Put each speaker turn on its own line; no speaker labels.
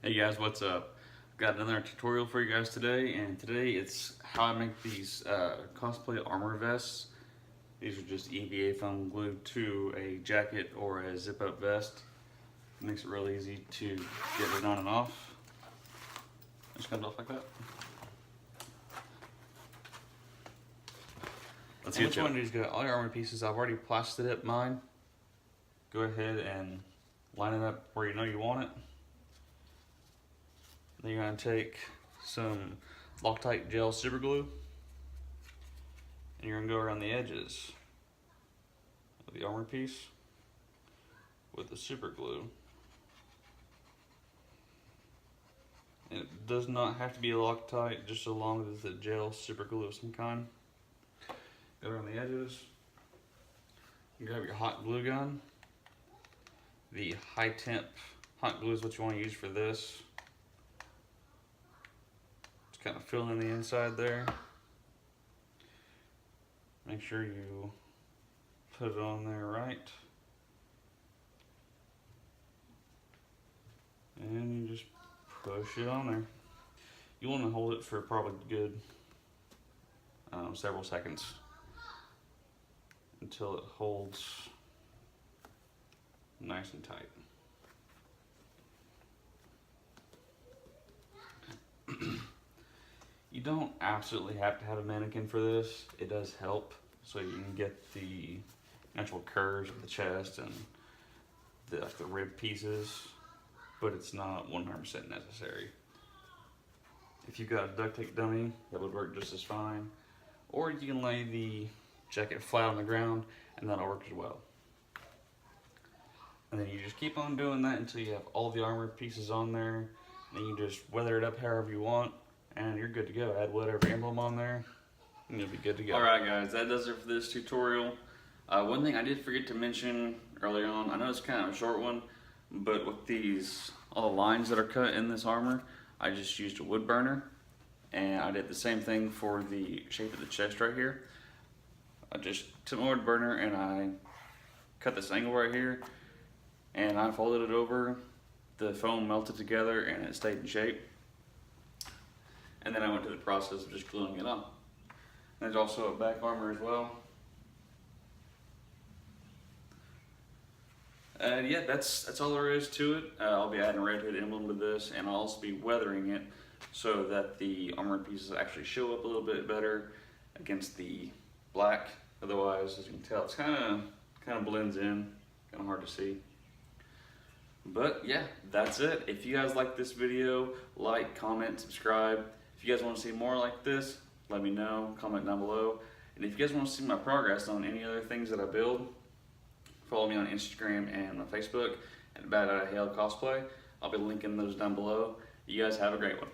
Hey guys, what's up? Got another tutorial for you guys today, and today it's how I make these cosplay armor vests. These are just EVA foam glued to a jacket or a zip-up vest. It makes it real easy to get it on and off. It just comes off like that. Let's see what you want to do is get all your armor pieces. I've already plastered up mine. Go ahead and line it up where you know you want it. Then you're going to take some Loctite gel super glue and you're going to go around the edges of the armor piece with the super glue. And it does not have to be Loctite, just as long as it's a gel super glue of some kind. Go around the edges. You grab your hot glue gun. The high temp hot glue is what you want to use for this. Kind of fill in the inside there. Make sure you put it on there right. And you just push it on there. You want to hold it for probably good several seconds until it holds nice and tight. You don't absolutely have to have a mannequin for this. It does help, so you can get the natural curves of the chest and the rib pieces, but it's not 100% necessary. If you've got a duct tape dummy, that would work just as fine. Or you can lay the jacket flat on the ground and that'll work as well. And then you just keep on doing that until you have all the armor pieces on there. And then you just weather it up however you want. And you're good to go. Add whatever emblem on there, and you'll be good to go. Alright guys, that does it for this tutorial. One thing I did forget to mention earlier on, I know it's kind of a short one, but with these, all the lines that are cut in this armor, I just used a wood burner, and I did the same thing for the shape of the chest right here. I just took my wood burner and I cut this angle right here, and I folded it over, the foam melted together, and it stayed in shape. And then I went to the process of just gluing it on. There's also a back armor as well. And yeah, that's all there is to it. I'll be adding a Red Hood emblem to this, and I'll also be weathering it so that the armor pieces actually show up a little bit better against the black. Otherwise, as you can tell, it's kind of blends in, kind of hard to see. But yeah, that's it. If you guys like this video, like, comment, subscribe. If you guys want to see more like this, let me know, comment down below. And if you guys want to see my progress on any other things that I build, follow me on Instagram and on Facebook at Bad Out of Hell Cosplay. I'll be linking those down below. You guys have a great one.